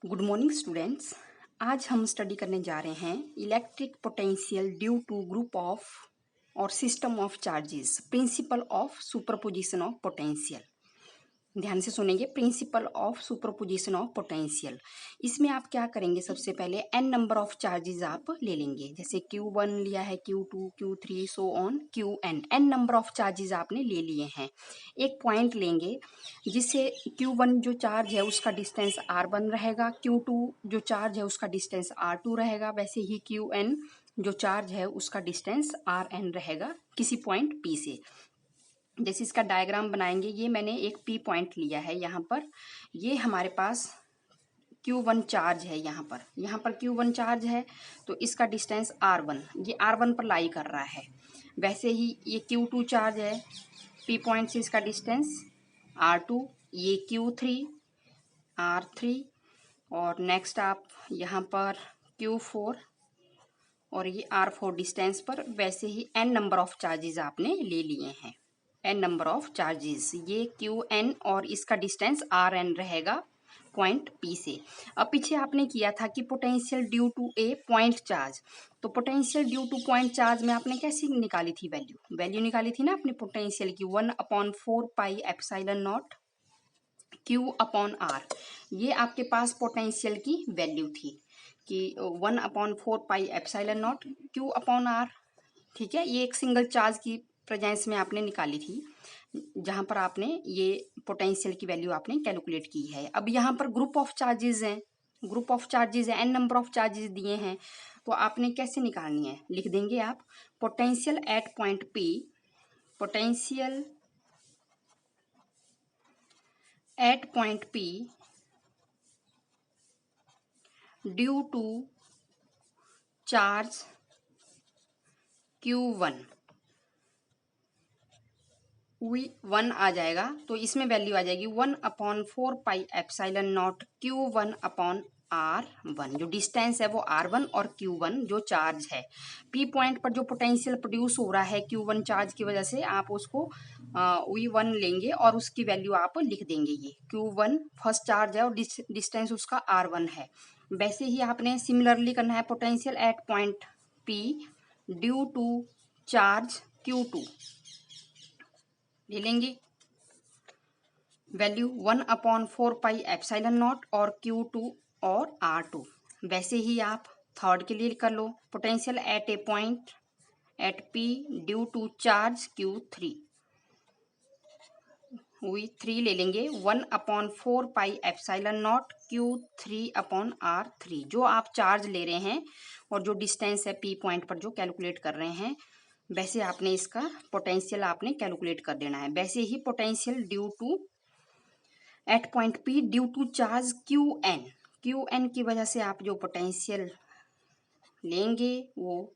Good morning students. आज हम study करने जा रहे हैं electric potential due to group of और system of charges, principle of superposition of potential. ध्यान से सुनेंगे, principle of superposition of potential. इसमें आप क्या करेंगे, सबसे पहले n नंबर ऑफ चार्जेस आप ले लेंगे। जैसे Q1 लिया है, Q2, Q3 so on Qn, n number of charges आपने ले लिए हैं। एक पॉइंट लेंगे जिससे Q1 जो चार्ज है उसका डिस्टेंस R1 रहेगा, Q2 जो चार्ज है उसका डिस्टेंस R2 रहेगा, वैसे ही Qn जो चार्ज है उसका डिस्टेंस Rn रहेगा किसी पॉइंट P से। जैसे इसका डायग्राम बनाएंगे, ये मैंने एक P पॉइंट लिया है यहाँ पर। ये हमारे पास Q1 चार्ज है, यहाँ पर Q1 चार्ज है तो इसका डिस्टेंस R1, ये R1 पर लाई कर रहा है। वैसे ही ये Q2 चार्ज है, P पॉइंट से इसका डिस्टेंस R2, ये Q3 R3, और नेक्स्ट आप यहाँ पर Q4 और ये R4 डिस्टेंस पर। वैसे ही n नंबर ऑफ चार्जेस आपने ले लिए हैं, n नंबर ऑफ चार्जेस, ये Qn और इसका डिस्टेंस Rn रहेगा पॉइंट P से। अब पीछे आपने किया था कि potential due to a point charge, तो potential due to point charge में आपने कैसे निकाली थी वैल्यू निकाली थी ना अपने पोटेंशियल की, 1/4 pi epsilon not Q upon R। ये आपके पास पोटेंशियल की वैल्यू थी कि 1/4 pi epsilon not Q upon R। ठीक है, ये एक सिंगल चार्ज की प्रेजेंस में आपने निकाली थी, जहां पर आपने ये पोटेंशियल की वैल्यू आपने कैलकुलेट की है। अब यहाँ पर ग्रुप ऑफ चार्जेस हैं, n नंबर ऑफ चार्जेस दिए हैं, तो आपने कैसे निकालनी है, लिख देंगे आप potential at point P, potential at point P due to charge Q1, V1 आ जाएगा, तो इसमें वैल्यू आ जाएगी 1/4 pi epsilon naught Q1 upon R1। जो डिस्टेंस है वो R1 और Q1 जो चार्ज है। P पॉइंट पर जो पोटेंशियल प्रोड्यूस हो रहा है Q1 चार्ज की वजह से, आप उसको V1 लेंगे और उसकी वैल्यू आप लिख देंगे। ये Q1 फर्स्ट चार्ज है और डिस्टेंस उसका R1 है। वैसे ही आपने सिमिलरली करना है potential at point P due to charge Q2, ले लेंगे वैल्यू 1/4 पाई एप्सिलॉन नॉट और Q2 और R2। वैसे ही आप थर्ड के लिए कर लो, potential at a point at P due to charge Q3, V3 ले लेंगे 1/4 pi epsilon not Q3 upon R3। जो आप चार्ज ले रहे हैं और जो डिस्टेंस है P पॉइंट पर जो कैलकुलेट कर रहे हैं, वैसे आपने इसका पोटेंशियल आपने कैलकुलेट कर देना है। वैसे ही potential due to at point P due to charge Qn की वजह से आप जो पोटेंशियल लेंगे वो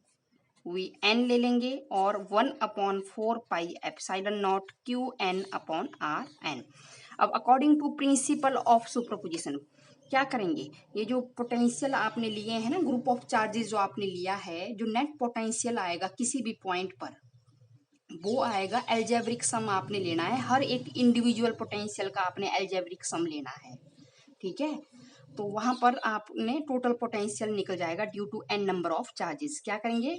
Vn ले लेंगे और 1/4 pi epsilon naught Qn upon Rn। अब according to principle of superposition क्या करेंगे, ये जो पोटेंशियल आपने लिए हैं ना, ग्रुप ऑफ चार्जेस जो आपने लिया है, जो नेट पोटेंशियल आएगा किसी भी पॉइंट पर, वो आएगा एल्जेब्रिक सम आपने लेना है। हर एक इंडिविजुअल पोटेंशियल का आपने एल्जेब्रिक सम लेना है। ठीक है, तो वहां पर आपने टोटल पोटेंशियल निकल जाएगा due to n number of charges. क्या करेंगे,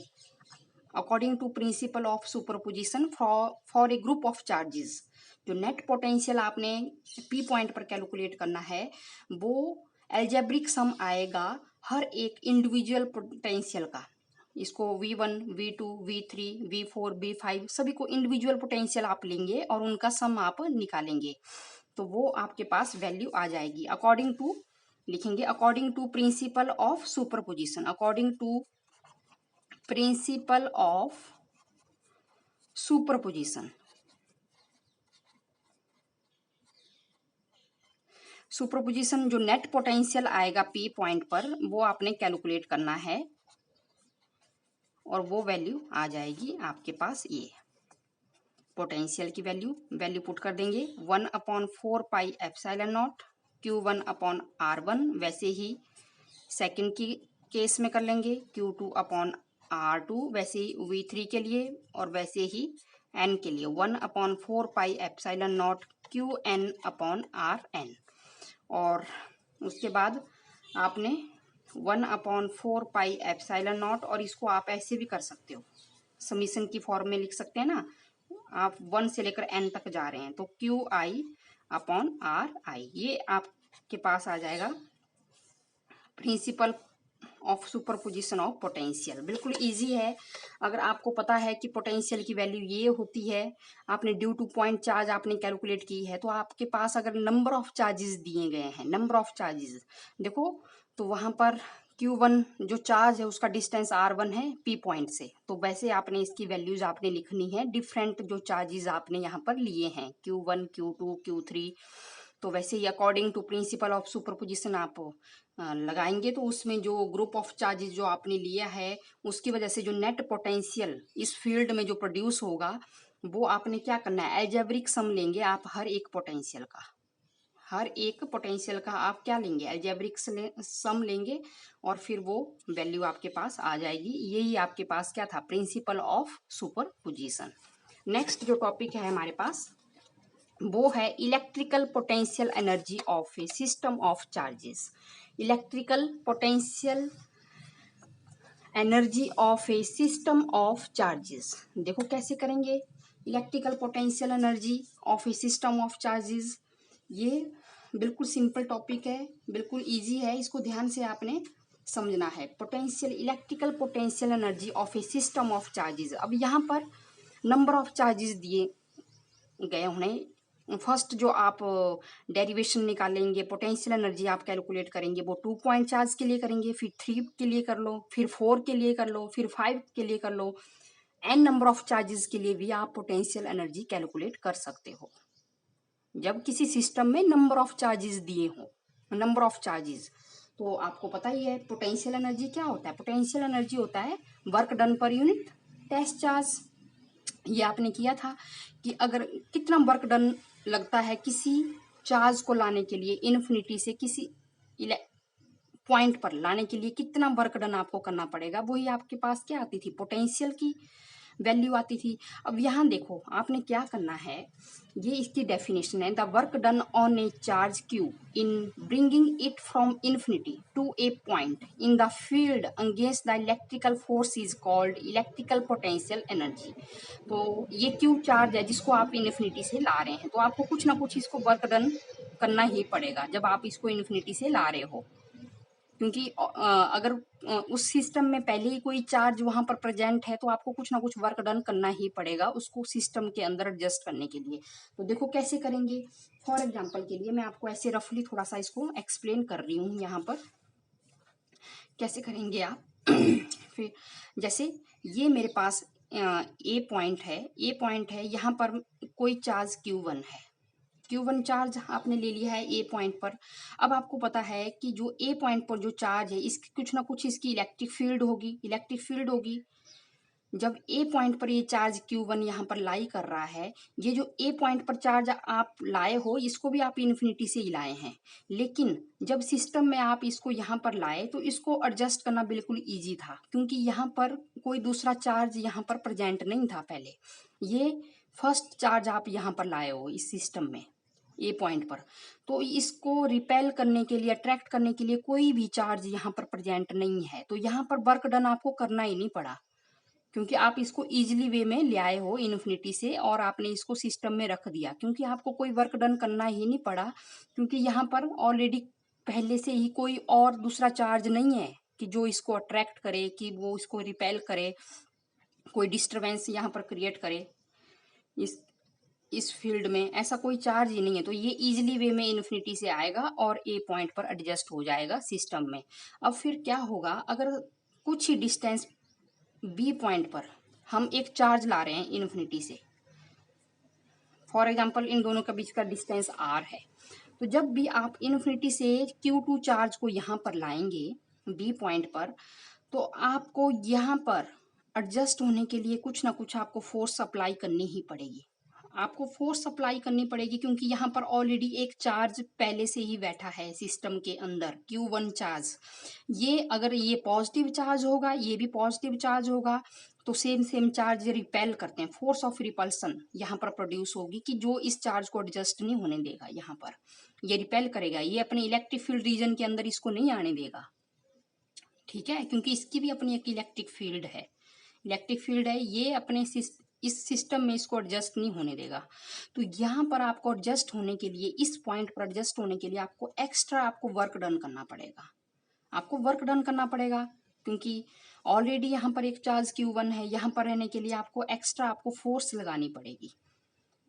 according to principle of superposition for a group of charges, जो नेट पोटेंशियल आपने P पॉइंट पर कैलकुलेट करना है, वो एल्जेब्रिक सम आएगा हर एक इंडिविजुअल पोटेंशियल का। इसको V1, V2, V3, V4, V5 सभी को इंडिविजुअल पोटेंशियल आप लेंगे और उनका सम आप निकालेंगे, तो वो आपके पास वैल्यू आ जाएगी। अकॉर्डिंग टू लिखेंगे, according to principle of superposition, according to principle of superposition. Superposition जो नेट पोटेंशियल आएगा P पॉइंट पर, वो आपने कैलकुलेट करना है और वो वैल्यू आ जाएगी आपके पास। ये पोटेंशियल की वैल्यू पुट कर देंगे 1/4 pi epsilon naught Q1 upon R1। वैसे ही सेकंड की केस में कर लेंगे Q2 अपॉन R2, वैसे ही V3 के लिए, और वैसे ही N के लिए 1/4 pi epsilon naught Qn upon Rn। और उसके बाद आपने 1/4πε0, और इसको आप ऐसे भी कर सकते हो, समीशन की फॉर्म में लिख सकते हैं ना। आप 1 से लेकर n तक जा रहे हैं तो QI/RI, ये आपके पास आ जाएगा principal of superposition of potential. बिल्कुल इजी है। अगर आपको पता है कि पोटेंशियल की वैल्यू ये होती है, आपने ड्यू टू पॉइंट चार्ज आपने कैलकुलेट की है, तो आपके पास अगर नंबर ऑफ चार्जेस दिए गए हैं, नंबर ऑफ चार्जेस देखो, तो वहां पर Q1 जो चार्ज है उसका डिस्टेंस R1 है P पॉइंट से, तो वैसे आपने इसकी वैल्यूज आपने लिखनी है डिफरेंट जो चार्जेस आपने यहाँ पर लिए हैं, Q1 Q2 Q3। तो वैसे ही according to principle of superposition आप लगाएंगे, तो उसमें जो ग्रुप ऑफ चार्जेस जो आपने लिया है उसकी वजह से जो नेट पोटेंशियल इस फील्ड में जो प्रोड्यूस होगा, वो आपने क्या करना है, एल्जेब्रिक सम लेंगे आप हर एक पोटेंशियल का। हर एक पोटेंशियल का आप क्या लेंगे, एल्जेब्रिक सम लेंगे, और फिर वो वैल्यू आपके पास आ जाएगी। यही आपके पास क्या था, प्रिंसिपल ऑफ सुपरपोजिशन। नेक्स्ट जो टॉपिक है हमारे पास वो है electrical potential energy of A system of charges. Electrical potential energy of A system of charges, देखो कैसे करेंगे electrical potential energy of A system of charges. ये बिल्कुल सिंपल टॉपिक है, बिल्कुल इजी है, इसको ध्यान से आपने समझना है। Potential, electrical potential energy of A system of charges. अब यहाँ पर नंबर ऑफ चार्जेस दिए गए उन्हें। फर्स्ट जो आप डेरिवेशन निकालेंगे, पोटेंशियल एनर्जी आप कैलकुलेट करेंगे, वो 2 पॉइंट चार्ज के लिए करेंगे, फिर 3 के लिए कर लो, फिर 4 के लिए कर लो, फिर 5 के लिए कर लो। एन नंबर ऑफ चार्जेस के लिए भी आप पोटेंशियल एनर्जी कैलकुलेट कर सकते हो जब किसी सिस्टम में नंबर ऑफ चार्जेस दिए हो। नंबर ऑफ चार्जेस तो आपको पता ही है पोटेंशियल एनर्जी क्या होता है। पोटेंशियल एनर्जी होता है work done per unit test charge. ये आपने किया था कि अगर कितना वर्क डन लगता है किसी चार्ज को लाने के लिए, इन्फिनिटी से किसी पॉइंट पर लाने के लिए कितना वर्क डन आपको करना पड़ेगा, वही आपके पास क्या आती थी, पोटेंशियल की वैल्यू आती थी। अब यहाँ देखो आपने क्या करना है, ये इसकी डेफिनेशन है, the work done on a charge q in bringing it from infinity to a point in the field against the electrical force is called electrical potential energy. तो ये क्यू चार्ज है जिसको आप इन्फिनिटी से ला रहे हैं, तो आपको कुछ ना कुछ इसको वर्क डन करना ही पड़ेगा जब आप इसको इन्फिनिटी से ला रहे हो, क्योंकि अगर उस सिस्टम में पहले ही कोई चार्ज वहां पर प्रेजेंट है तो आपको कुछ ना कुछ वर्क डन करना ही पड़ेगा उसको सिस्टम के अंदर एडजस्ट करने के लिए। तो देखो कैसे करेंगे, फॉर एग्जांपल के लिए मैं आपको ऐसे रफली थोड़ा सा इसको एक्सप्लेन कर रही हूँ यहाँ पर कैसे करेंगे आप। फिर जैसे ये मेरे पास ए पॉइंट है, यहाँ पर कोई चार्ज Q1 है, Q1 चार्ज आपने ले लिया है ए पॉइंट पर। अब आपको पता है कि जो ए पॉइंट पर जो चार्ज है इसकी कुछ ना कुछ इसकी इलेक्ट्रिक फील्ड होगी। जब ए पॉइंट पर ये चार्ज Q1 यहाँ पर लाई कर रहा है, ये जो ए पॉइंट पर चार्ज आप लाए हो इसको भी आप इन्फिनिटी से ही लाए हैं, लेकिन जब सिस्टम में आप इसको यहाँ पर लाए तो इसको एडजस्ट करना बिल्कुल ईजी था, क्योंकि यहाँ पर कोई दूसरा चार्ज यहाँ पर प्रेजेंट नहीं था पहले। ये फर्स्ट चार्ज आप यहाँ पर लाए हो इस सिस्टम में ए पॉइंट पर, तो इसको रिपेल करने के लिए, अट्रैक्ट करने के लिए कोई भी चार्ज यहाँ पर प्रेजेंट नहीं है, तो यहाँ पर वर्क डन आपको करना ही नहीं पड़ा, क्योंकि आप इसको इजीली वे में ले आए हो इन्फिनिटी से और आपने इसको सिस्टम में रख दिया, क्योंकि आपको कोई वर्क डन करना ही नहीं पड़ा, क्योंकि यहाँ पर ऑलरेडी पहले से ही कोई और दूसरा चार्ज नहीं है कि जो इसको अट्रैक्ट करे, कि वो इसको रिपेल करे, कोई डिस्टरबेंस यहाँ पर क्रिएट करे इस फील्ड में, ऐसा कोई चार्ज ही नहीं है। तो ये इजीली वे में इन्फिनिटी से आएगा और ए पॉइंट पर एडजस्ट हो जाएगा सिस्टम में। अब फिर क्या होगा, अगर कुछ ही डिस्टेंस बी पॉइंट पर हम एक चार्ज ला रहे हैं इन्फिनिटी से, फॉर एग्जांपल इन दोनों के बीच का डिस्टेंस आर है, तो जब भी आप इन्फिनिटी से Q2 चार्ज को यहाँ पर लाएंगे बी पॉइंट पर, तो आपको यहाँ पर एडजस्ट होने के लिए कुछ ना कुछ आपको फोर्स अप्लाई करनी ही पड़ेगी। आपको फोर्स अप्लाई करनी पड़ेगी क्योंकि यहाँ पर ऑलरेडी एक चार्ज पहले से ही बैठा है सिस्टम के अंदर, Q1 चार्ज। ये अगर ये पॉजिटिव चार्ज होगा, ये भी पॉजिटिव चार्ज होगा, तो सेम चार्ज रिपेल करते हैं, फोर्स ऑफ रिपल्सन यहाँ पर प्रोड्यूस होगी कि जो इस चार्ज को एडजस्ट नहीं होने देगा यहाँ पर। ये रिपेल करेगा, ये अपने इलेक्ट्रिक फील्ड रीजन के अंदर इसको नहीं आने देगा, ठीक है, क्योंकि इसकी भी अपनी एक इलेक्ट्रिक फील्ड है, इलेक्ट्रिक फील्ड है, ये अपने इस सिस्टम में इसको एडजस्ट नहीं होने देगा। तो यहाँ पर आपको एडजस्ट होने के लिए, इस पॉइंट पर एडजस्ट होने के लिए आपको एक्स्ट्रा आपको वर्क डन करना पड़ेगा, आपको वर्क डन करना पड़ेगा, क्योंकि ऑलरेडी यहाँ पर एक चार्ज Q1 है, यहाँ पर रहने के लिए आपको एक्स्ट्रा आपको फोर्स लगानी पड़ेगी।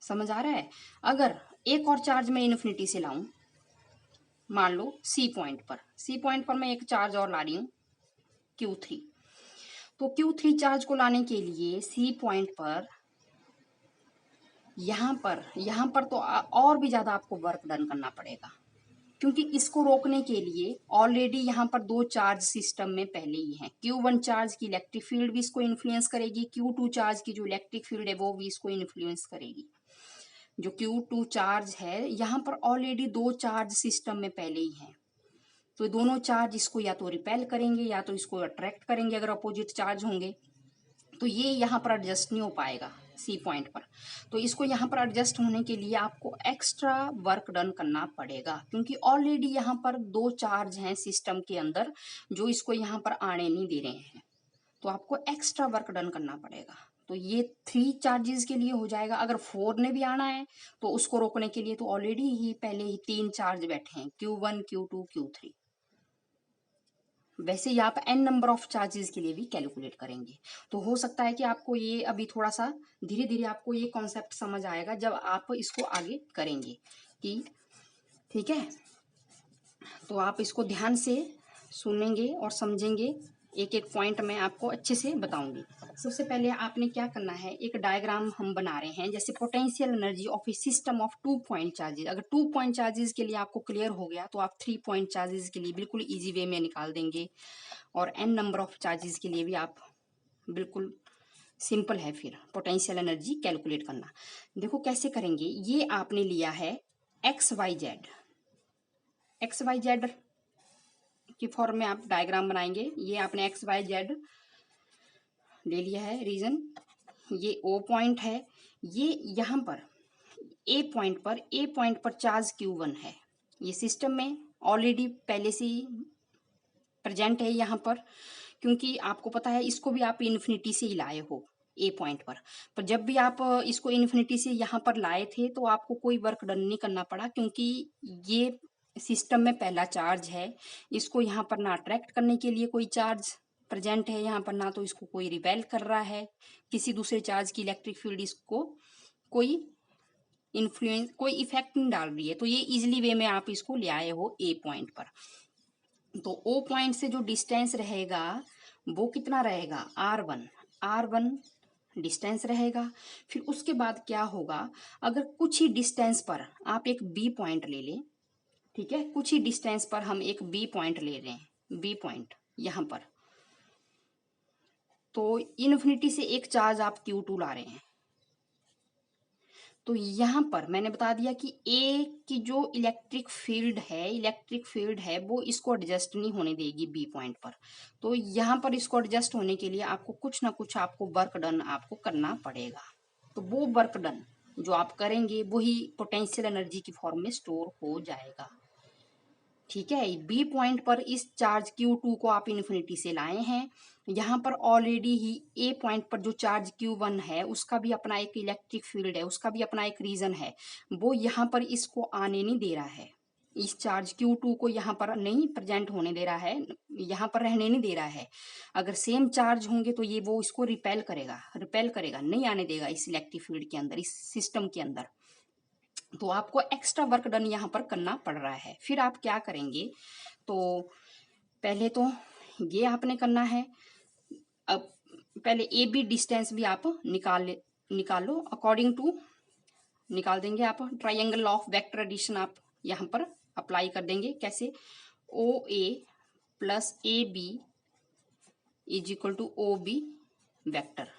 समझ आ रहा है? अगर एक और चार्ज मैं इन्फिनिटी से लाऊं, मान लो सी पॉइंट पर मैं एक चार्ज और ला रही हूँ Q3, तो Q3 चार्ज को लाने के लिए सी पॉइंट पर यहाँ पर तो और भी ज्यादा आपको वर्क डन करना पड़ेगा, क्योंकि इसको रोकने के लिए ऑलरेडी यहाँ पर दो चार्ज सिस्टम में पहले ही हैं। Q1 चार्ज की इलेक्ट्रिक फील्ड भी इसको इन्फ्लुएंस करेगी, Q2 चार्ज की जो इलेक्ट्रिक फील्ड है वो भी इसको इन्फ्लुएंस करेगी। जो Q2 चार्ज है यहाँ पर ऑलरेडी दो चार्ज सिस्टम में पहले ही हैं, तो दोनों चार्ज इसको या तो रिपेल करेंगे या तो इसको अट्रैक्ट करेंगे अगर अपोजिट चार्ज होंगे, तो ये यहाँ पर एडजस्ट नहीं हो पाएगा सी पॉइंट पर। तो इसको यहाँ पर एडजस्ट होने के लिए आपको एक्स्ट्रा वर्क डन करना पड़ेगा, क्योंकि ऑलरेडी यहाँ पर दो चार्ज हैं सिस्टम के अंदर जो इसको यहाँ पर आने नहीं दे रहे हैं, तो आपको एक्स्ट्रा वर्क डन करना पड़ेगा। तो ये 3 चार्जेस के लिए हो जाएगा। अगर 4 ने भी आना है तो उसको रोकने के लिए तो ऑलरेडी ही पहले ही 3 चार्ज बैठे हैं, Q1 Q2 Q3। वैसे ही आप n नंबर ऑफ चार्जेस के लिए भी कैलकुलेट करेंगे। तो हो सकता है कि आपको ये अभी थोड़ा सा धीरे धीरे आपको ये कॉन्सेप्ट समझ आएगा जब आप इसको आगे करेंगे कि ठीक है। तो आप इसको ध्यान से सुनेंगे और समझेंगे, एक एक पॉइंट मैं आपको अच्छे से बताऊंगी। सबसे पहले आपने क्या करना है, एक डायग्राम हम बना रहे हैं, जैसे potential energy of A system of 2 point charges. अगर 2 पॉइंट चार्जेस के लिए आपको क्लियर हो गया तो आप 3 पॉइंट चार्जेस के लिए बिल्कुल इजी वे में निकाल देंगे, और n नंबर ऑफ चार्जेस के लिए भी आप बिल्कुल सिंपल है फिर पोटेंशियल एनर्जी कैलकुलेट करना। देखो कैसे करेंगे, ये आपने लिया है XYZ की फॉर्म में आप डायग्राम बनाएंगे। ये आपने XYZ ले लिया है रीजन, ये O पॉइंट है, ये यहाँ पर A पॉइंट पर चार्ज Q1 है, ये सिस्टम में ऑलरेडी पहले से ही प्रेजेंट है यहाँ क्योंकि आपको पता है इसको भी आप इन्फिनिटी से ही लाए हो A पॉइंट पर जब भी आप इसको इन्फिनिटी से यहाँ पर लाए थे तो आपको कोई वर्क डन नहीं करना पड़ा, क्योंकि ये सिस्टम में पहला चार्ज है, इसको यहाँ पर ना अट्रैक्ट करने के लिए कोई चार्ज प्रेजेंट है यहाँ पर, ना तो इसको कोई रिपेल कर रहा है, किसी दूसरे चार्ज की इलेक्ट्रिक फील्ड इसको कोई इन्फ्लुएंस कोई इफेक्ट नहीं डाल रही है। तो ये इजिली वे में आप इसको ले आए हो A पॉइंट पर। तो O पॉइंट से जो डिस्टेंस रहेगा वो कितना रहेगा, R1 डिस्टेंस रहेगा। फिर उसके बाद क्या होगा, अगर कुछ ही डिस्टेंस पर आप एक B पॉइंट ले लें, ठीक है, कुछ ही डिस्टेंस पर हम एक B पॉइंट ले रहे हैं, B पॉइंट यहाँ पर, तो इन्फिनिटी से एक चार्ज आप Q2 ला रहे हैं, तो यहाँ पर मैंने बता दिया कि A की जो इलेक्ट्रिक फील्ड है वो इसको एडजस्ट नहीं होने देगी B पॉइंट पर। तो यहाँ पर इसको एडजस्ट होने के लिए आपको कुछ ना कुछ आपको वर्क डन आपको करना पड़ेगा। तो वो वर्क डन जो आप करेंगे वही पोटेंशियल एनर्जी की फॉर्म में स्टोर हो जाएगा, ठीक है। B पॉइंट पर इस चार्ज Q2 को आप इन्फिनिटी से लाए हैं, यहाँ पर ऑलरेडी ही A पॉइंट पर जो चार्ज Q1 है उसका भी अपना एक इलेक्ट्रिक फील्ड है, उसका भी अपना एक रीजन है, वो यहाँ पर इसको आने नहीं दे रहा है, इस चार्ज Q2 को यहाँ पर नहीं प्रेजेंट होने दे रहा है, यहाँ पर रहने नहीं दे रहा है। अगर सेम चार्ज होंगे तो ये वो इसको रिपेल करेगा, नहीं आने देगा इस इलेक्ट्रिक फील्ड के अंदर, इस सिस्टम के अंदर। तो आपको एक्स्ट्रा वर्क डन यहाँ पर करना पड़ रहा है। फिर आप क्या करेंगे, तो पहले तो ये आपने करना है, अब पहले ए बी डिस्टेंस भी आप निकाल लो, अकॉर्डिंग टू निकाल देंगे आप। Triangle law of vector addition आप यहाँ पर अप्लाई कर देंगे। कैसे, O A plus A B is equal to O B vector.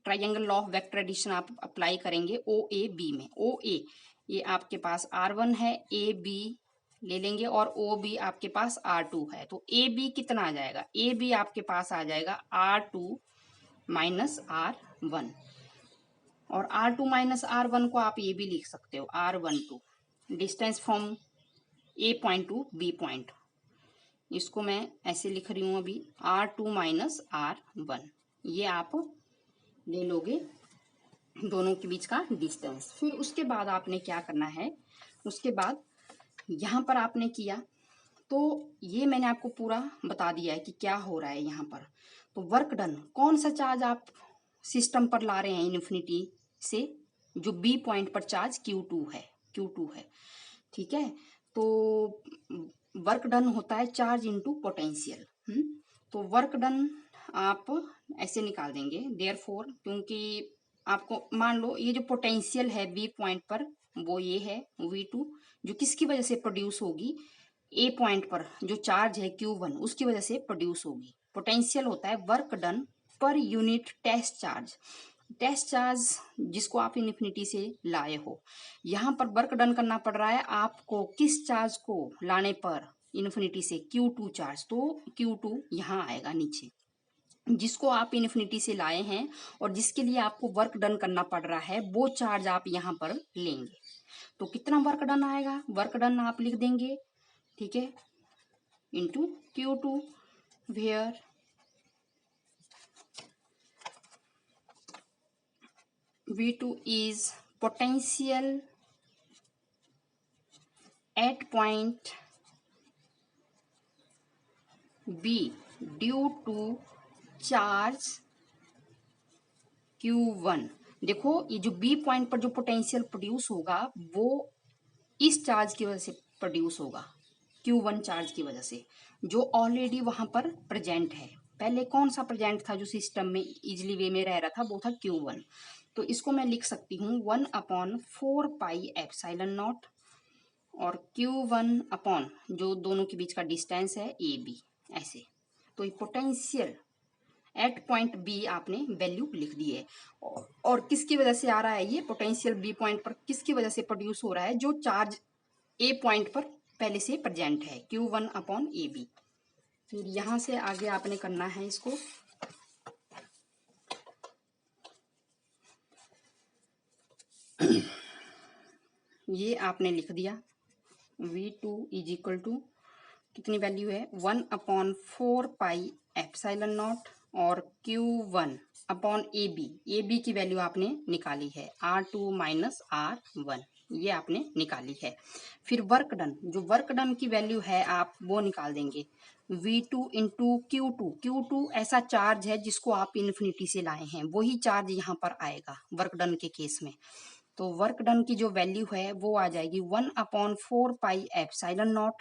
Triangle law of vector addition आप अप्लाई करेंगे ओ ए बी में। ओ ए ये आपके पास R1 है, ए बी ले लेंगे, और ओ बी आपके पास R2 है, तो ए बी कितना आ जाएगा, ए बी आपके पास आ जाएगा R2 माइनस R1, और R2 माइनस R1 को आप ये भी लिख सकते हो R12, distance from A point to B point, इसको मैं ऐसे लिख रही हूं अभी R2 माइनस R1, ये आप ले लोगे दोनों के बीच का डिस्टेंस। फिर उसके बाद आपने क्या करना है, उसके बाद यहाँ पर आपने किया तो ये मैंने आपको पूरा बता दिया है कि क्या हो रहा है यहाँ पर। तो वर्क डन, कौन सा चार्ज आप सिस्टम पर ला रहे हैं इन्फिनिटी से, जो बी पॉइंट पर चार्ज Q2 है, Q2 है, ठीक है। तो वर्क डन होता है चार्ज इनटू पोटेंशियल। तो वर्क डन आप ऐसे निकाल देंगे, देयरफॉर, क्योंकि आपको मान लो ये जो पोटेंशियल है बी पॉइंट पर वो ये है V2, जो किसकी वजह से प्रोड्यूस होगी, ए पॉइंट पर जो चार्ज है Q1 उसकी वजह से प्रोड्यूस होगी। पोटेंशियल होता है work done per unit test charge, test charge जिसको आप इन्फिनिटी से लाए हो। यहाँ पर वर्क डन करना पड़ रहा है आपको किस चार्ज को लाने पर, इन्फिनिटी से Q2 चार्ज, तो Q2 यहाँ आएगा नीचे, जिसको आप इन्फिनिटी से लाए हैं और जिसके लिए आपको वर्क डन करना पड़ रहा है वो चार्ज आप यहाँ पर लेंगे। तो कितना वर्क डन आएगा, वर्क डन आप लिख देंगे, ठीक है, into Q2, where V2 is potential at point B due to charge Q1। देखो ये जो B पॉइंट पर जो पोटेंशियल प्रोड्यूस होगा वो इस चार्ज की वजह से प्रोड्यूस होगा, Q1 चार्ज की वजह से, जो ऑलरेडी वहां पर प्रेजेंट है। पहले कौन सा प्रेजेंट था जो सिस्टम में इजिली वे में रह रहा था, वो था Q1। तो इसको मैं लिख सकती हूँ 1/4πε0 और Q1 अपॉन जो दोनों के बीच का डिस्टेंस है AB, ऐसे। तो ये पोटेंशियल एट पॉइंट बी आपने वैल्यू लिख दी है। और किसकी वजह से आ रहा है ये पोटेंशियल बी पॉइंट पर, किसकी वजह से प्रोड्यूस हो रहा है, जो चार्ज ए पॉइंट पर पहले से प्रेजेंट है, Q1 अपॉन AB। फिर यहां से आगे आपने करना है इसको, ये आपने लिख दिया V2 इज इक्वल टू कितनी वैल्यू है 1/4πε0 और Q1 अपॉन AB की वैल्यू आपने निकाली है R2 माइनस R1, ये आपने निकाली है। फिर वर्क डन, जो वर्क डन की वैल्यू है आप वो निकाल देंगे V2 इंटू Q2 ऐसा चार्ज है जिसको आप इन्फिनिटी से लाए हैं, वही चार्ज यहाँ पर आएगा वर्क डन के केस में। तो वर्क डन की जो वैल्यू है वो आ जाएगी 1/4πε0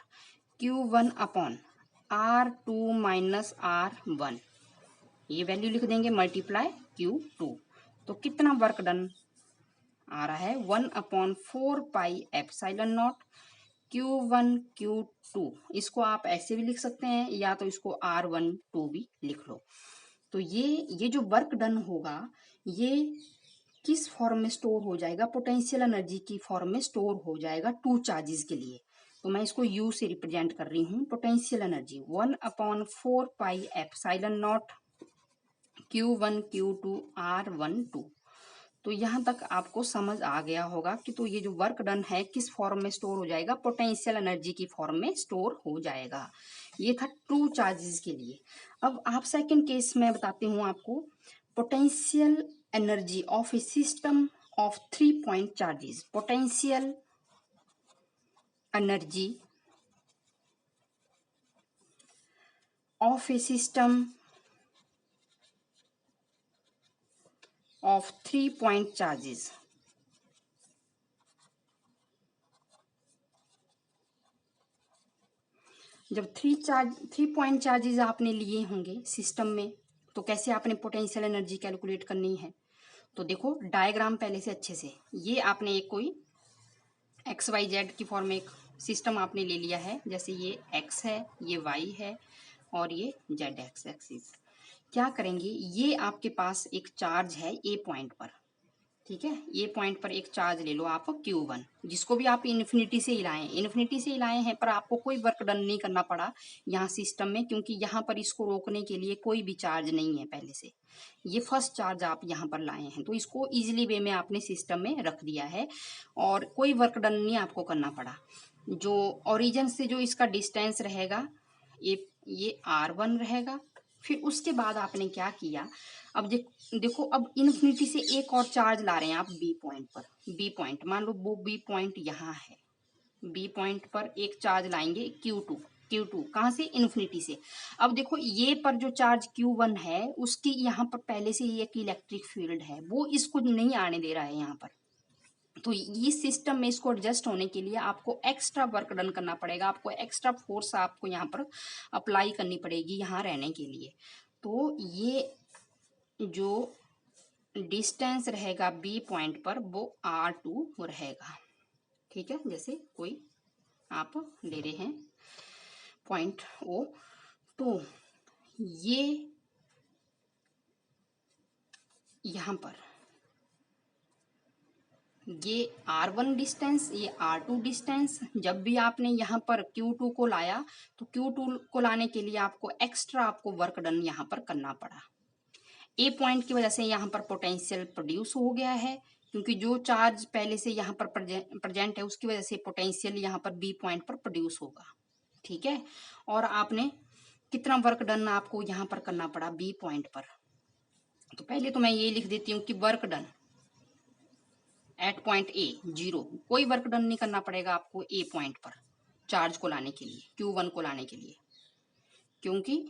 Q1 upon R2 minus R1, ये वैल्यू लिख देंगे मल्टीप्लाई Q2। तो कितना वर्क डन आ रहा है 1/4πε0 Q1 Q2, इसको आप ऐसे भी लिख सकते हैं या तो इसको R12 भी लिख लो। तो ये जो वर्क डन होगा ये किस फॉर्म में स्टोर हो जाएगा, पोटेंशियल एनर्जी की फॉर्म में स्टोर हो जाएगा टू चार्जेस के लिए। तो मैं इसको U से रिप्रेजेंट कर रही हूँ, potential energy 1/4πε0 Q1 Q2 R12। तो यहाँ तक आपको समझ आ गया होगा कि तो ये जो वर्क डन है किस फॉर्म में स्टोर हो जाएगा, पोटेंशियल एनर्जी की फॉर्म में स्टोर हो जाएगा। ये था टू चार्जेस के लिए। अब आप सेकंड केस में बताती हूँ आपको, potential energy of A system of 3 point charges, potential energy of A system of 3 point charges. जब 3 पॉइंट चार्जेस आपने लिए होंगे सिस्टम में, तो कैसे आपने पोटेंशियल एनर्जी कैलकुलेट करनी है। तो देखो डायग्राम पहले से अच्छे से, ये आपने एक कोई XYZ की फॉर्म में एक सिस्टम आपने ले लिया है, जैसे ये X है, ये Y है और ये Z एक्सिस। क्या करेंगे, ये आपके पास एक चार्ज है ए पॉइंट पर, ठीक है। ये पॉइंट पर एक चार्ज ले लो आप Q1, जिसको भी आप इन्फिनिटी से हिलाएं, इन्फिनिटी से हिलाए हैं, पर आपको कोई वर्क डन नहीं करना पड़ा यहाँ सिस्टम में, क्योंकि यहाँ पर इसको रोकने के लिए कोई भी चार्ज नहीं है पहले से। ये फर्स्ट चार्ज आप यहाँ पर लाए हैं, तो इसको इजिली वे में आपने सिस्टम में रख दिया है और कोई वर्क डन नहीं आपको करना पड़ा। जो ओरिजिन से जो इसका डिस्टेंस रहेगा ये R1 रहेगा। फिर उसके बाद आपने क्या किया, अब देखो अब इन्फिनिटी से एक और चार्ज ला रहे हैं आप बी पॉइंट पर। बी पॉइंट मान लो वो बी पॉइंट यहाँ है, बी पॉइंट पर एक चार्ज लाएंगे Q2। Q2 कहाँ से, इन्फिनिटी से। अब देखो ये पर जो चार्ज Q1 है उसकी यहाँ पर पहले से ही एक इलेक्ट्रिक फील्ड है, वो इसको नहीं आने दे रहा है यहाँ पर। तो इस सिस्टम में इसको एडजस्ट होने के लिए आपको एक्स्ट्रा वर्क डन करना पड़ेगा, आपको एक्स्ट्रा फोर्स आपको यहाँ पर अप्लाई करनी पड़ेगी यहाँ रहने के लिए। तो ये जो डिस्टेंस रहेगा बी पॉइंट पर वो R2 रहेगा। ठीक है, जैसे कोई आप ले रहे हैं पॉइंट O, तो ये यहाँ पर ये R1 डिस्टेंस, ये R2 डिस्टेंस। जब भी आपने यहाँ पर Q2 को लाया तो Q2 को लाने के लिए आपको एक्स्ट्रा आपको वर्क डन यहाँ पर करना पड़ा। ए पॉइंट की वजह से यहाँ पर पोटेंशियल प्रोड्यूस हो गया है, क्योंकि जो चार्ज पहले से यहाँ पर प्रेजेंट है उसकी वजह से पोटेंशियल यहाँ पर बी पॉइंट पर प्रोड्यूस होगा। ठीक है, और आपने कितना वर्क डन आपको यहाँ पर करना पड़ा बी पॉइंट पर। तो पहले तो मैं ये लिख देती हूँ कि वर्क डन एट पॉइंट ए 0, कोई वर्क डन नहीं करना पड़ेगा आपको ए पॉइंट पर चार्ज को लाने के लिए, Q1 को लाने के लिए, क्योंकि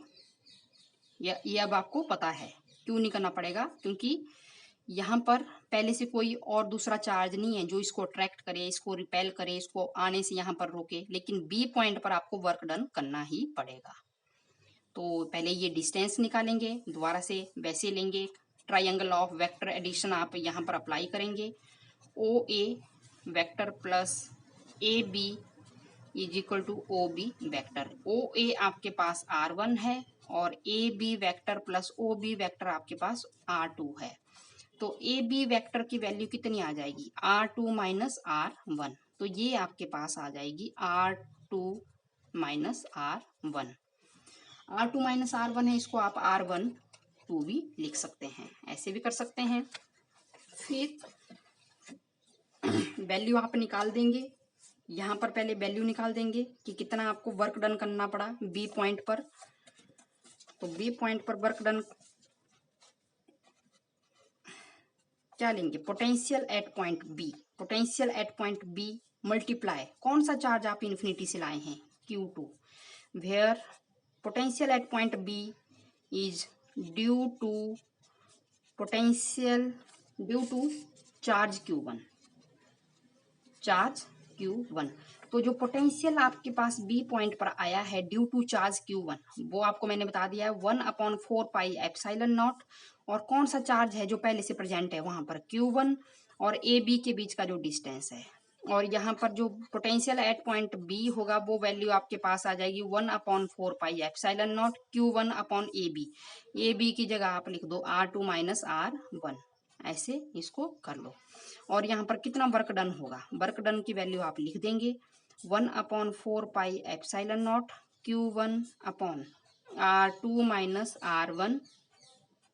ये अब आपको पता है क्यों नहीं करना पड़ेगा, क्योंकि यहाँ पर पहले से कोई और दूसरा चार्ज नहीं है जो इसको अट्रैक्ट करे, इसको रिपेल करे, इसको आने से यहाँ पर रोके। लेकिन बी पॉइंट पर आपको वर्क डन करना ही पड़ेगा। तो पहले ये डिस्टेंस निकालेंगे, दोबारा से वैसे लेंगे, ट्राइंगल ऑफ वेक्टर एडिशन आप यहाँ पर अप्लाई करेंगे। O A vector plus A B is equal to O B vector. O A आपके पास R1 है और A B vector plus O B vector आपके पास R2 है। तो ए बी वेक्टर की वैल्यू कितनी आ जाएगी, R2 माइनस R1। तो ये आपके पास आ जाएगी R2 minus R1। R2 minus R1 है, इसको आप R1 2 भी लिख सकते हैं, ऐसे भी कर सकते हैं। फिर वैल्यू आप निकाल देंगे, यहाँ पर पहले वैल्यू निकाल देंगे कि कितना आपको वर्क डन करना पड़ा बी पॉइंट पर। तो बी पॉइंट पर वर्क डन क्या लेंगे, potential at point B, potential at point B multiply कौन सा चार्ज आप इन्फिनिटी से लाए हैं Q2, where potential at point B is due to potential due to charge Q1, charge Q1। तो जो पोटेंशियल आपके पास बी पॉइंट पर आया है ड्यू टू चार्ज Q1, वो आपको मैंने बता दिया है 1/4 पाई एप्सिलॉन नॉट। और कौन सा चार्ज है जो पहले से प्रेजेंट है वहां पर, Q1 और ए बी के बीच का जो डिस्टेंस है। और यहाँ पर जो पोटेंशियल एट पॉइंट बी होगा वो वैल्यू आपके पास आ जाएगी 1/4 pi epsilon naught Q1 upon A B. A B की जगह आप लिख दो R2 माइनस R1, ऐसे इसको कर लो। और यहाँ पर कितना वर्क डन होगा, वर्क डन की वैल्यू आप लिख देंगे 1/4 pi epsilon naught Q1 upon R2 minus R1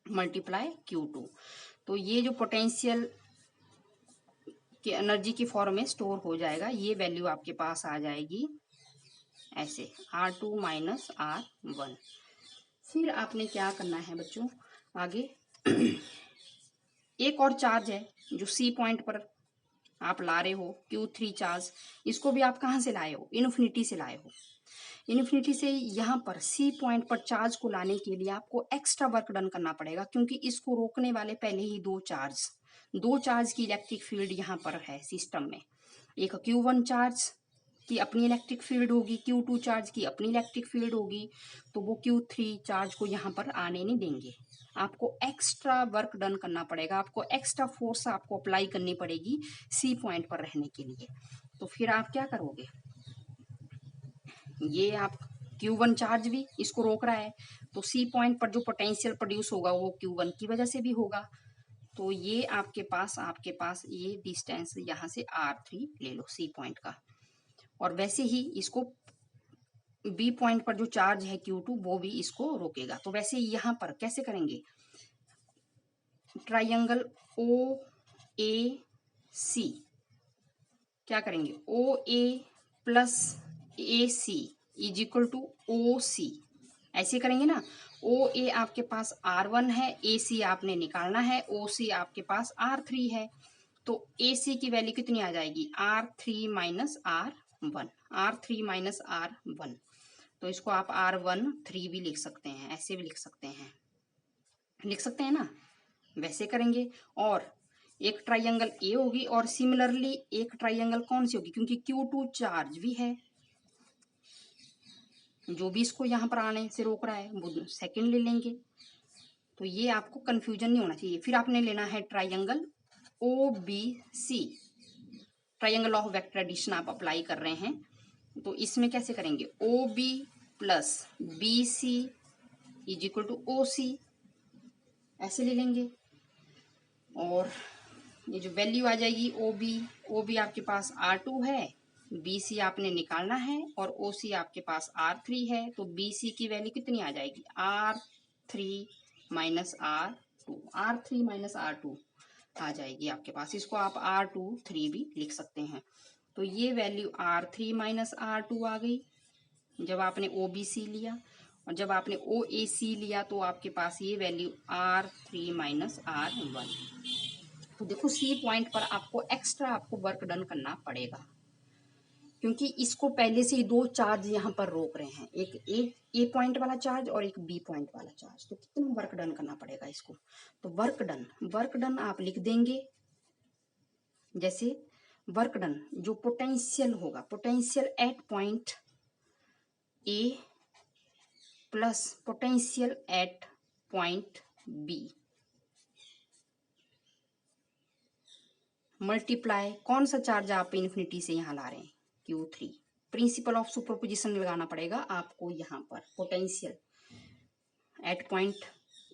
multiply Q2। तो ये जो पोटेंशियल की एनर्जी की फॉर्म में स्टोर हो जाएगा, ये वैल्यू आपके पास आ जाएगी ऐसे R2 माइनस R1। फिर आपने क्या करना है बच्चों आगे, एक और चार्ज है जो सी पॉइंट पर आप ला रहे हो Q3 चार्ज, इसको भी आप कहाँ से लाए हो, इन्फिनिटी से लाए हो। इन्फिनिटी से यहाँ पर सी पॉइंट पर चार्ज को लाने के लिए आपको एक्स्ट्रा वर्क डन करना पड़ेगा, क्योंकि इसको रोकने वाले पहले ही दो चार्ज की इलेक्ट्रिक फील्ड यहाँ पर है सिस्टम में। एक Q1 चार्ज की अपनी इलेक्ट्रिक फील्ड होगी, Q2 चार्ज की अपनी इलेक्ट्रिक फील्ड होगी, तो वो Q3 चार्ज को यहाँ पर आने नहीं देंगे। आपको एक्स्ट्रा वर्क डन करना पड़ेगा, आपको एक्स्ट्रा फोर्स आपको अप्लाई करनी पड़ेगी सी पॉइंट पर रहने के लिए। तो फिर आप क्या करोगे, ये आप Q1 चार्ज भी इसको रोक रहा है, तो सी पॉइंट पर जो पोटेंशियल प्रोड्यूस होगा वो Q1 की वजह से भी होगा। तो ये आपके पास ये डिस्टेंस यहाँ से R3 ले लो C पॉइंट का, और वैसे ही इसको B पॉइंट पर जो चार्ज है Q2 वो भी इसको रोकेगा। तो वैसे यहाँ पर कैसे करेंगे, ट्राइंगल OAC क्या करेंगे, OA plus AC is equal to OC, ऐसे करेंगे ना। OA आपके पास R1 है, AC आपने निकालना है, OC आपके पास R3 है। तो AC की वैल्यू कितनी आ जाएगी, R3 minus R1, R3 minus R1। तो इसको आप R13 भी लिख सकते हैं, ऐसे भी लिख सकते हैं ना, वैसे करेंगे। और एक ट्राइंगल ए होगी और सिमिलरली एक ट्राइंगल कौन सी होगी, क्योंकि Q2 चार्ज भी है, जो भी इसको यहाँ पर आने से रोक रहा है वो सेकंड ले लेंगे। तो ये आपको कंफ्यूजन नहीं होना चाहिए। फिर आपने लेना है triangle OBC, triangle of vector addition आप अप्लाई कर रहे हैं। तो इसमें कैसे करेंगे, OB plus BC is equal to OC, ऐसे ले लेंगे। और ये जो वैल्यू आ जाएगी OB आपके पास R2 है, BC आपने निकालना है, और OC आपके पास R3 है। तो BC की वैल्यू कितनी आ जाएगी, R3 माइनस R2 आ जाएगी आपके पास। इसको आप R23 भी लिख सकते हैं। तो ये वैल्यू R3 माइनस R2 आ गई जब आपने OBC लिया, और जब आपने OAC लिया तो आपके पास ये वैल्यू R3 माइनस R1। तो देखो C पॉइंट पर आपको एक्स्ट्रा वर्क डन करना पड़ेगा, क्योंकि इसको पहले से ही दो चार्ज यहाँ पर रोक रहे हैं, एक A पॉइंट वाला चार्ज और एक B पॉइंट वाला चार्ज। तो कितना वर्क डन करना पड़ेगा इसको, तो वर्क डन आप लिख देंगे जैसे वर्क डन जो पोटेंशियल होगा, potential at point A plus potential at point B multiply कौन सा चार्ज आप इन्फिनिटी से यहाँ ला रहे हैं, Q3। प्रिंसिपल ऑफ सुपरपोजिशन लगाना पड़ेगा आपको यहाँ पर, potential at point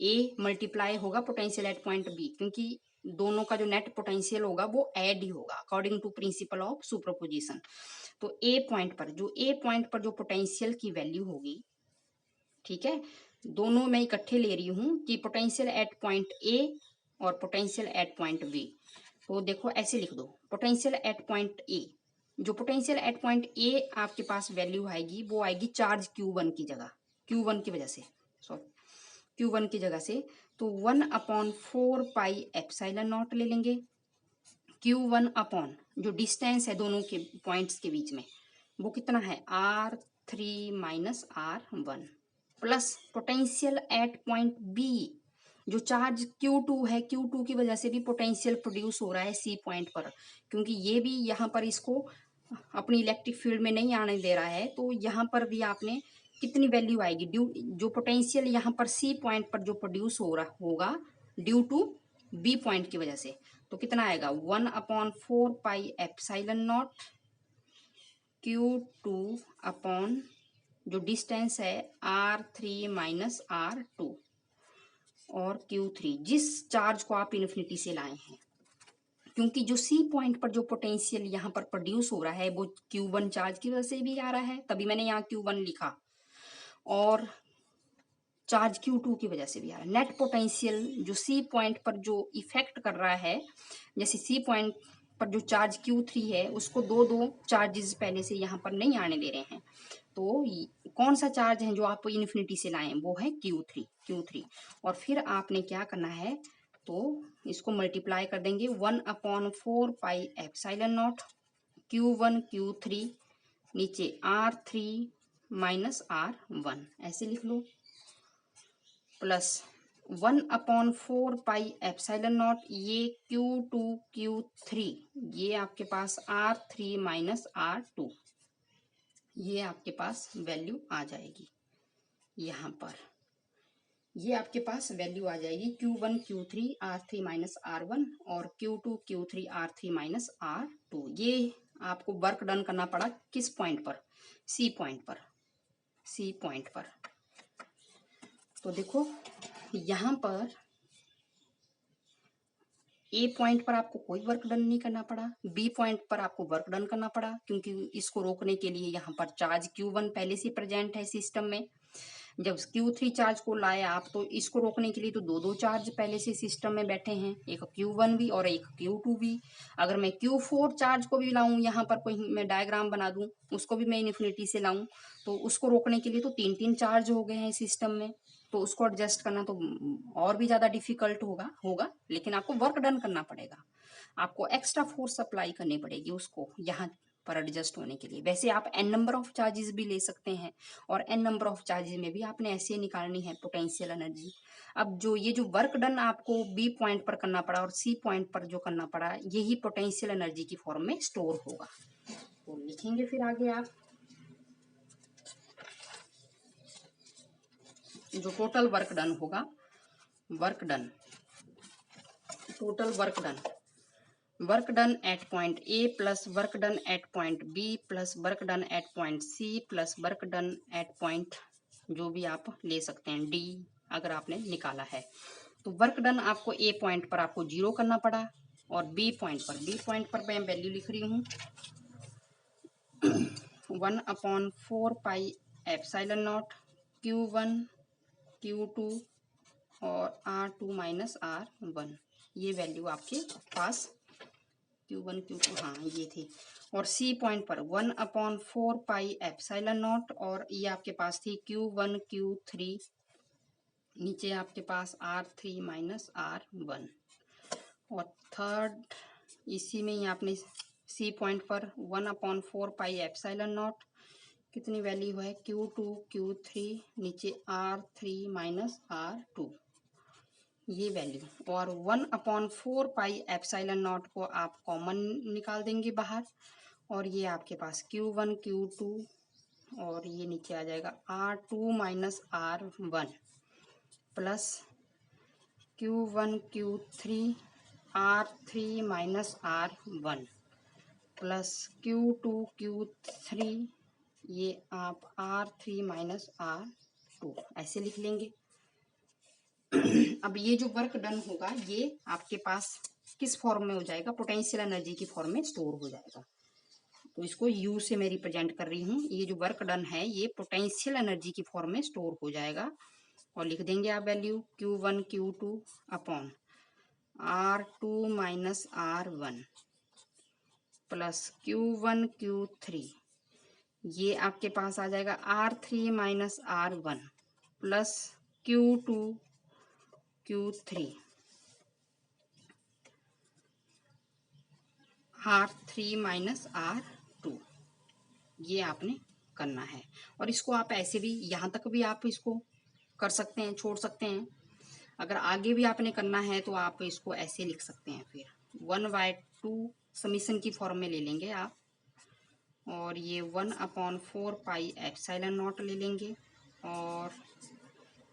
A multiply होगा पोटेंशियल एट पॉइंट B, क्योंकि दोनों का जो नेट पोटेंशियल होगा वो ऐड ही होगा according to principle of superposition. तो A पॉइंट पर जो पोटेंशियल की वैल्यू होगी, ठीक है, दोनों मैं इकट्ठे ले रही हूँ कि पोटेंशियल एट पॉइंट A और पोटेंशियल एट पॉइंट B। तो देखो ऐसे लिख दो, पोटेंशियल एट पॉइंट A, जो पोटेंशियल एट पॉइंट A आपके पास वैल्यू आएगी वो आएगी चार्ज Q1 की जगह, Q1 की वजह से, सॉरी Q1 की जगह से। तो 1/4 पाई एप्सिलॉन नॉट ले लेंगे, Q1 अपॉन जो डिस्टेंस है दोनों के पॉइंट्स के बीच में वो कितना है R3 minus R1 plus potential at point B, जो चार्ज Q2 है, Q2 की वजह से भी पोटेंशियल प्रोड्यूस हो रहा है C पॉइंट पर, क्योंकि ये भी यहाँ पर इसको अपनी इलेक्ट्रिक फील्ड में नहीं आने दे रहा है। तो यहाँ पर भी आपने कितनी वैल्यू आएगी, ड्यू जो पोटेंशियल यहाँ पर C पॉइंट पर जो प्रोड्यूस हो रहा होगा ड्यू टू B पॉइंट की वजह से, तो कितना आएगा 1/4 pi epsilon not Q2 upon जो डिस्टेंस है R3 माइनस R2 और Q3, जिस चार्ज को आप इन्फिनिटी से लाए हैं। क्योंकि जो C पॉइंट पर जो पोटेंशियल यहाँ पर प्रोड्यूस हो रहा है वो Q1 चार्ज की वजह से भी आ रहा है, तभी मैंने यहाँ Q1 लिखा, और चार्ज Q2 की वजह से भी आ रहा है। नेट पोटेंशियल जो C पॉइंट पर जो इफेक्ट कर रहा है, जैसे C पॉइंट पर जो चार्ज Q3 है उसको दो चार्जेस पहले से यहाँ पर नहीं आने दे रहे हैं। तो कौन सा चार्ज है जो आप इन्फिनिटी से लाए, वो है Q3। और फिर आपने क्या करना है, तो इसको मल्टीप्लाई कर देंगे 1/4 pi epsilon naught Q1 Q3 नीचे R3 माइनस R1 ऐसे लिख लो, प्लस 1/4 पाई एप्सिलॉन नॉट ये Q2 Q3, ये आपके पास R3 माइनस R2, ये आपके पास वैल्यू आ जाएगी यहाँ पर, ये आपके पास वैल्यू आ जाएगी Q1 Q3 R3 minus R1 और Q2 Q3 R3 minus R2। ये आपको वर्क डन करना पड़ा किस पॉइंट पर, C पॉइंट पर। तो देखो यहाँ पर ए पॉइंट पर आपको कोई वर्क डन नहीं करना पड़ा, बी पॉइंट पर आपको वर्क डन करना पड़ा क्योंकि इसको रोकने के लिए यहाँ पर चार्ज Q1 पहले से प्रेजेंट है सिस्टम में। जब Q3 चार्ज को लाया आप तो इसको रोकने के लिए तो दो दो चार्ज पहले से सिस्टम में बैठे हैं, एक Q1 भी और एक Q2 भी। अगर मैं Q4 चार्ज को भी लाऊं, यहाँ पर कोई मैं डायग्राम बना दूं, उसको भी मैं इन्फिनिटी से लाऊं तो उसको रोकने के लिए तो तीन तीन चार्ज हो गए हैं सिस्टम में, तो उसको एडजस्ट करना तो और भी ज्यादा डिफिकल्ट होगा लेकिन आपको वर्क डन करना पड़ेगा, आपको एक्स्ट्रा फोर्स अप्लाई करनी पड़ेगी उसको यहाँ पर एडजस्ट होने के लिए। वैसे आप n नंबर ऑफ चार्जेस भी ले सकते हैं और n नंबर ऑफ चार्जेस में भी आपने ऐसे निकालनी है पोटेंशियल एनर्जी। अब जो ये जो वर्क डन आपको B पॉइंट पर करना पड़ा और C पॉइंट पर जो करना पड़ा, यही पोटेंशियल एनर्जी की फॉर्म में स्टोर होगा। तो लिखेंगे फिर आगे आप जो टोटल वर्क डन होगा, work done, total work done at point A plus work done at point B plus work done at point C plus work done at point जो भी आप ले सकते हैं डी, अगर आपने निकाला है तो वर्क डन आपको ए पॉइंट पर आपको 0 करना पड़ा और बी पॉइंट पर मैं वैल्यू लिख रही हूँ 1/4 pi epsilon naught Q1 Q2 और R2 माइनस R1, ये वैल्यू आपके पास Q1 Q2 हाँ ये थी। और C पॉइंट पर 1/4 पाई एप्सिलॉन नॉट और ये आपके पास थी Q1 Q3, नीचे आपके पास R3 माइनस R1। और थर्ड इसी में ही आपने C पॉइंट पर 1/4 पाई एप्सिलॉन नॉट कितनी वैल्यू है Q2 Q3, नीचे R3 माइनस R2 ये वैल्यू, और 1/4 पाई एप्सिलॉन नॉट को आप कॉमन निकाल देंगे बाहर और ये आपके पास Q1 Q2 और ये नीचे आ जाएगा R2 minus R1 plus Q1 Q3 R3 minus R1 plus Q2 Q3 ये आप R3 माइनस R2 ऐसे लिख लेंगे। अब ये जो वर्क डन होगा ये आपके पास किस फॉर्म में हो जाएगा, पोटेंशियल एनर्जी की फॉर्म में स्टोर हो जाएगा। तो इसको U से मैं रिप्रेजेंट कर रही हूँ, ये जो वर्क डन है ये पोटेंशियल एनर्जी की फॉर्म में स्टोर हो जाएगा और लिख देंगे आप value Q1 Q2 upon R2 minus R1 plus Q1 Q3, ये आपके पास आ जाएगा R3 minus R1 plus Q2 Q3 R3 minus R2, ये आपने करना है। और इसको आप ऐसे भी यहाँ तक भी आप इसको कर सकते हैं, छोड़ सकते हैं। अगर आगे भी आपने करना है तो आप इसको ऐसे लिख सकते हैं, फिर 1/2 समीशन की फॉर्म में ले लेंगे आप और ये 1/4 पाई एप्सिलॉन नॉट ले लेंगे और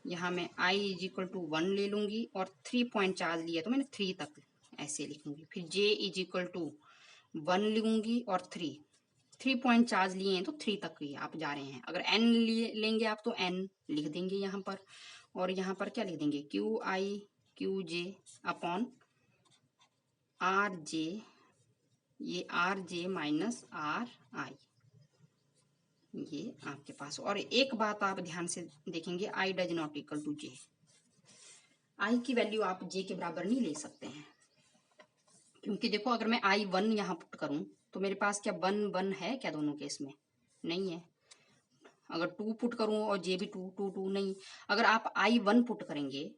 यहाँ मैं I इज इक्वल टू 1 ले लूँगी और 3 पॉइंट चार्ज लिया तो मैंने 3 तक ऐसे लिखूंगी, फिर J इज इक्वल टू 1 लूँगी और 3 पॉइंट चार्ज लिए हैं तो 3 तक ही आप जा रहे हैं। अगर N लेंगे आप तो N लिख देंगे यहाँ पर और यहाँ पर क्या लिख देंगे QI QJ अपॉन RJ, ये RJ माइनस RI, ये आपके पास। और एक बात आप ध्यान से देखेंगे I does not equal to J, I की वैल्यू आप J के बराबर नहीं ले सकते हैं क्योंकि देखो अगर मैं I1 यहाँ पुट करूं तो मेरे पास क्या 1 है क्या दोनों केस में, नहीं है। अगर 2 पुट करूं और J भी 2 नहीं। अगर आप I1 पुट करेंगे,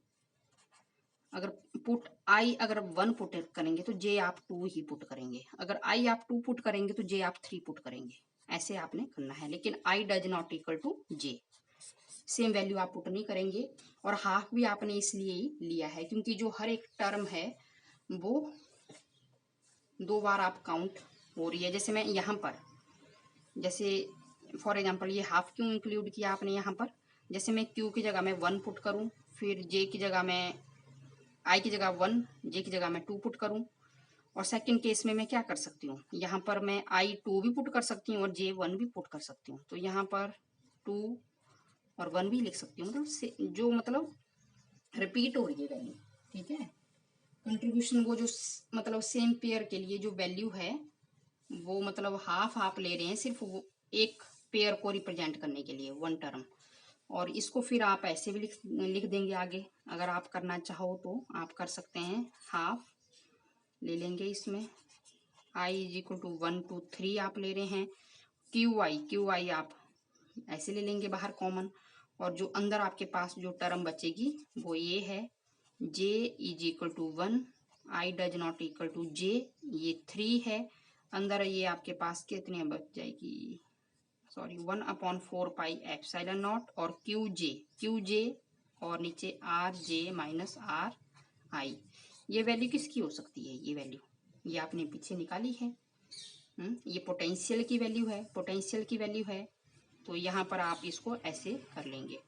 अगर अगर 1 पुट करेंगे तो J आप 2 ही पुट करेंगे, अगर I आप 2 पुट करेंगे तो J आप 3 पुट करेंगे, ऐसे आपने करना है। लेकिन I does not equal to J, same value आप पुट नहीं करेंगे। और हाफ भी आपने इसलिए ही लिया है क्योंकि जो हर एक टर्म है वो 2 बार आप काउंट हो रही है। जैसे मैं यहाँ पर, जैसे फॉर एग्जांपल ये हाफ क्यों इंक्लूड किया आपने यहाँ पर, जैसे मैं Q की जगह में 1 पुट करूँ, फिर J की जगह में I की जगह 1, J की जगह में 2 पुट करूँ। और सेकंड केस में मैं क्या कर सकती हूँ, यहाँ पर मैं I2 भी पुट कर सकती हूँ और J1 भी पुट कर सकती हूँ। तो यहाँ पर 2 और 1 भी लिख सकती हूँ, मतलब जो मतलब रिपीट हो रही है वैल्यू, ठीक है। कंट्रीब्यूशन वो जो मतलब सेम पेयर के लिए जो वैल्यू है वो मतलब हाफ हाफ ले रहे हैं, सिर्फ वो एक पेयर को रिप्रेजेंट करने के लिए, वन टर्म। और इसको फिर आप ऐसे भी लिख देंगे आगे, अगर आप करना चाहो तो आप कर सकते हैं। हाफ ले लेंगे इसमें, आई इज इक्वल टू 1 2 3 आप ले रहे हैं। क्यू आई आप ऐसे ले लेंगे बाहर कॉमन। और जो अंदर आपके पास जो टर्म बचेगी वो ये है, J is equal to 1, I does not equal to J, ये 3 है। अंदर ये आपके पास कितने बच जाएगी, सॉरी 1/4 पाई एप्सिलॉन नॉट, और क्यू जे और नीचे आर जे माइनस आर आई। ये वैल्यू किसकी हो सकती है, ये वैल्यू ये आपने पीछे निकाली है। ये पोटेंशियल की वैल्यू है, पोटेंशियल की वैल्यू है। तो यहाँ पर आप इसको ऐसे कर लेंगे,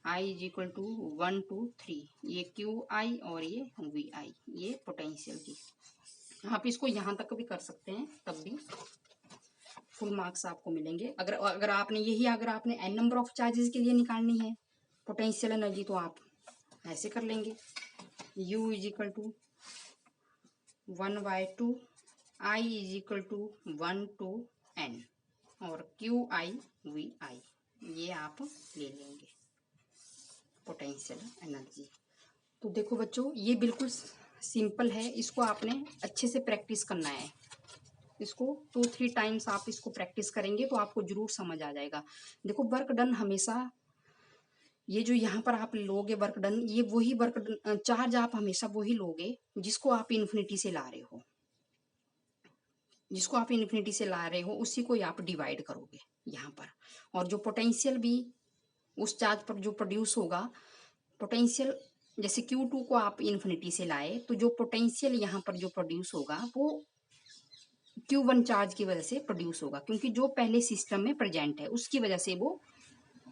आई इज इक्वल टू 1 2 3, ये क्यू आई और ये वी आई, ये पोटेंशियल की। आप इसको यहाँ तक भी कर सकते हैं, तब भी फुल मार्क्स आपको मिलेंगे। अगर अगर आपने यही अगर आपने एन नंबर ऑफ चार्जेस के लिए निकालनी है पोटेंशियल एनर्जी, तो आप ऐसे कर लेंगे, U is equal to 1/2, i is equal to 1 to n, और क्यू आई वी आई, ये आप ले लेंगे पोटेंशियल एनर्जी। तो देखो बच्चों, ये बिल्कुल सिंपल है, इसको आपने अच्छे से प्रैक्टिस करना है। इसको 2-3 टाइम्स आप इसको प्रैक्टिस करेंगे तो आपको जरूर समझ आ जाएगा। देखो वर्क डन हमेशा, ये जो यहाँ पर आप लोगे वर्क डन, ये वही वर्क डन चार्ज आप हमेशा वही लोगे जिसको आप इन्फिनिटी से ला रहे हो, जिसको आप इन्फिनिटी से ला रहे हो उसी को आप डिवाइड करोगे यहाँ पर। और जो पोटेंशियल भी उस चार्ज पर जो प्रोड्यूस होगा, पोटेंशियल जैसे Q2 को आप इन्फिनिटी से लाए तो जो पोटेंशियल यहाँ पर जो प्रोड्यूस होगा वो Q1 चार्ज की वजह से प्रोड्यूस होगा, क्योंकि जो पहले सिस्टम में प्रेजेंट है उसकी वजह से वो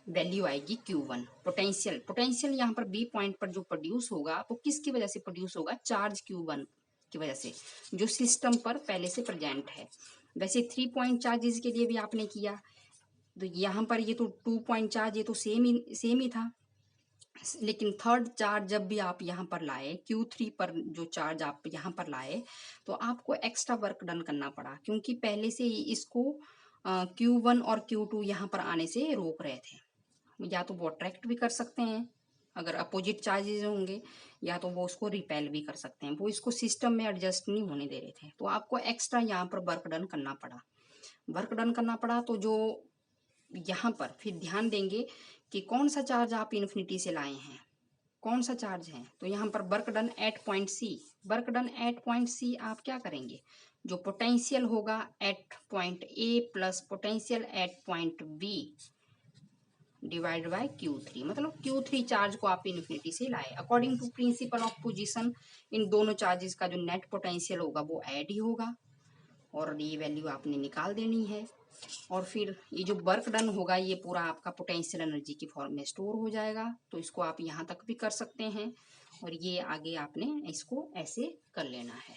वैल्यू आएगी Q1। पोटेंशियल पोटेंशियल यहाँ पर बी पॉइंट पर जो प्रोड्यूस होगा वो किसकी वजह से प्रोड्यूस होगा, चार्ज Q1 की वजह से, जो सिस्टम पर पहले से प्रेजेंट है। वैसे 3 पॉइंट चार्जेस के लिए भी आपने किया, तो यहाँ पर ये तो 2 पॉइंट चार्ज, ये तो सेम ही था। लेकिन थर्ड चार्ज जब भी आप यहाँ पर लाए, Q3 पर जो चार्ज आप यहाँ पर लाए, तो आपको एक्स्ट्रा वर्क डन करना पड़ा, क्योंकि पहले से ही इसको Q1 और Q2 यहाँ पर आने से रोक रहे थे। या तो वो अट्रैक्ट भी कर सकते हैं अगर अपोजिट चार्जेस होंगे, या तो वो उसको रिपेल भी कर सकते हैं, वो इसको सिस्टम में एडजस्ट नहीं होने दे रहे थे। तो आपको एक्स्ट्रा यहाँ पर वर्क डन करना पड़ा, वर्क डन करना पड़ा। तो जो यहाँ पर फिर ध्यान देंगे कि कौन सा चार्ज आप इन्फिनिटी से लाए हैं, कौन सा चार्ज है। तो यहाँ पर work done at point C, work done at point C आप क्या करेंगे, जो पोटेंशियल होगा at point A plus potential at point B divide by Q3, मतलब Q3 चार्ज को आप इन्फिनिटी से लाए। According to principle of position इन दोनों चार्जेस का जो नेट पोटेंशियल होगा वो ऐड ही होगा, और ये वैल्यू आपने निकाल देनी है। और फिर ये जो वर्क डन होगा ये पूरा आपका पोटेंशियल एनर्जी की फॉर्म में स्टोर हो जाएगा। तो इसको आप यहाँ तक भी कर सकते हैं, और ये आगे आपने इसको ऐसे कर लेना है।